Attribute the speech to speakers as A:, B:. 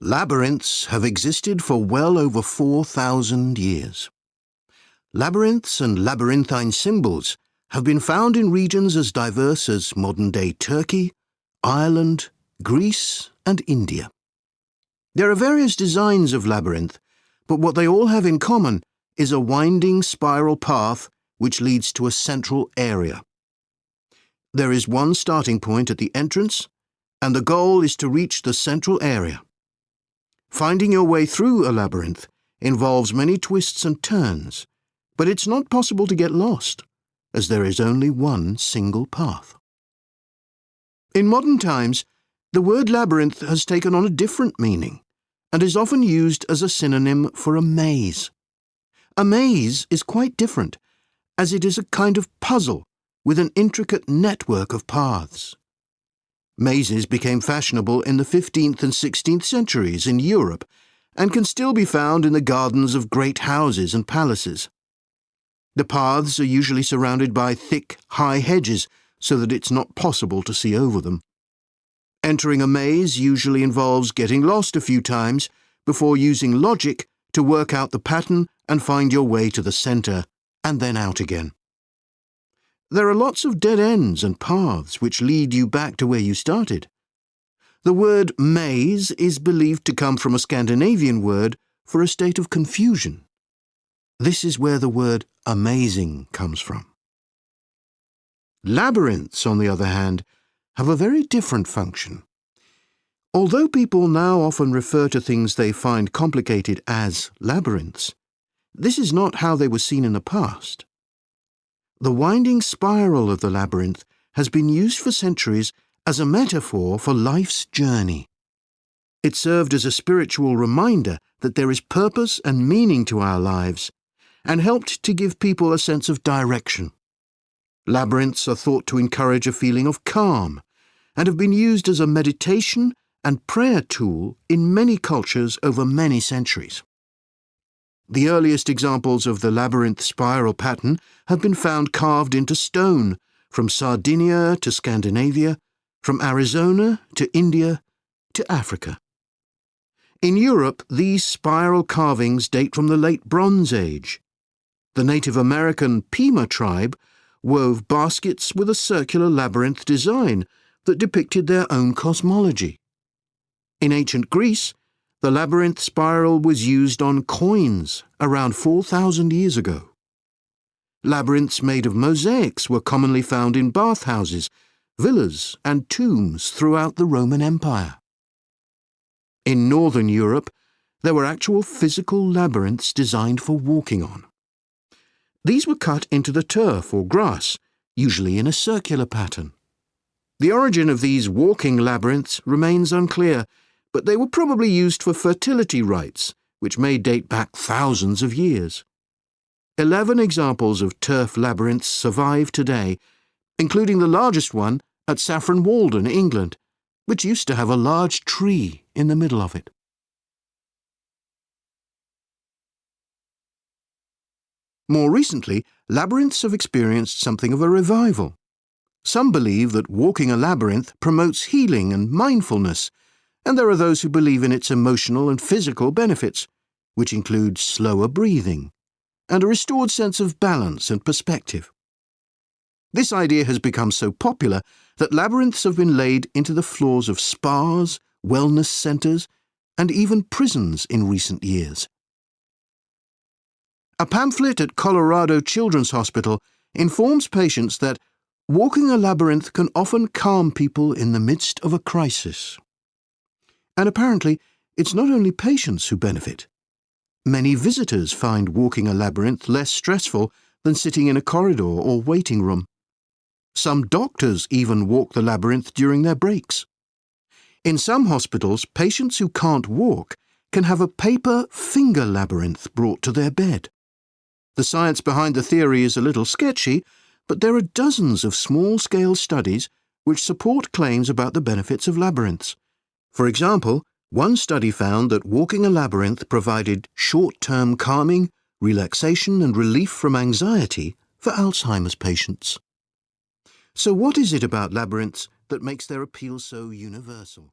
A: Labyrinths have existed for well over 4,000 years. Labyrinths and labyrinthine symbols have been found in regions as diverse as modern-day Turkey, Ireland, Greece, and India. There are various designs of labyrinth, but what they all have in common is a winding spiral path which leads to a central area. There is one starting point at the entrance, and the goal is to reach the central area. Finding your way through a labyrinth involves many twists and turns, but it's not possible to get lost, as there is only one single path. In modern times, the word labyrinth has taken on a different meaning and is often used as a synonym for a maze. A maze is quite different, as it is a kind of puzzle with an intricate network of paths. Mazes became fashionable in the 15th and 16th centuries in Europe and can still be found in the gardens of great houses and palaces. The paths are usually surrounded by thick, high hedges so that it's not possible to see over them. Entering a maze usually involves getting lost a few times before using logic to work out the pattern and find your way to the centre and then out again. There are lots of dead ends and paths which lead you back to where you started. The word maze is believed to come from a Scandinavian word for a state of confusion. This is where the word amazing comes from. Labyrinths, on the other hand, have a very different function. Although people now often refer to things they find complicated as labyrinths, this is not how they were seen in the past. The winding spiral of the labyrinth has been used for centuries as a metaphor for life's journey. It served as a spiritual reminder that there is purpose and meaning to our lives, and helped to give people a sense of direction. Labyrinths are thought to encourage a feeling of calm, and have been used as a meditation and prayer tool in many cultures over many centuries. The earliest examples of the labyrinth spiral pattern have been found carved into stone, from Sardinia to Scandinavia, from Arizona to India to Africa. In Europe, these spiral carvings date from the late Bronze Age. The Native American Pima tribe wove baskets with a circular labyrinth design that depicted their own cosmology. In ancient Greece, the labyrinth spiral was used on coins around 4,000 years ago. Labyrinths made of mosaics were commonly found in bathhouses, villas, and tombs throughout the Roman Empire. In northern Europe, there were actual physical labyrinths designed for walking on. These were cut into the turf or grass, usually in a circular pattern. The origin of these walking labyrinths remains unclear, but they were probably used for fertility rites, which may date back thousands of years. 11 examples of turf labyrinths survive today, including the largest one at Saffron Walden, England, which used to have a large tree in the middle of it. More recently, labyrinths have experienced something of a revival. Some believe that walking a labyrinth promotes healing and mindfulness, and there are those who believe in its emotional and physical benefits, which include slower breathing and a restored sense of balance and perspective. This idea has become so popular that labyrinths have been laid into the floors of spas, wellness centres, and even prisons in recent years. A pamphlet at Colorado Children's Hospital informs patients that walking a labyrinth can often calm people in the midst of a crisis. And apparently, it's not only patients who benefit. Many visitors find walking a labyrinth less stressful than sitting in a corridor or waiting room. Some doctors even walk the labyrinth during their breaks. In some hospitals, patients who can't walk can have a paper finger labyrinth brought to their bed. The science behind the theory is a little sketchy, but there are dozens of small-scale studies which support claims about the benefits of labyrinths. For example, one study found that walking a labyrinth provided short-term calming, relaxation and relief from anxiety for Alzheimer's patients. So what is it about labyrinths that makes their appeal so universal?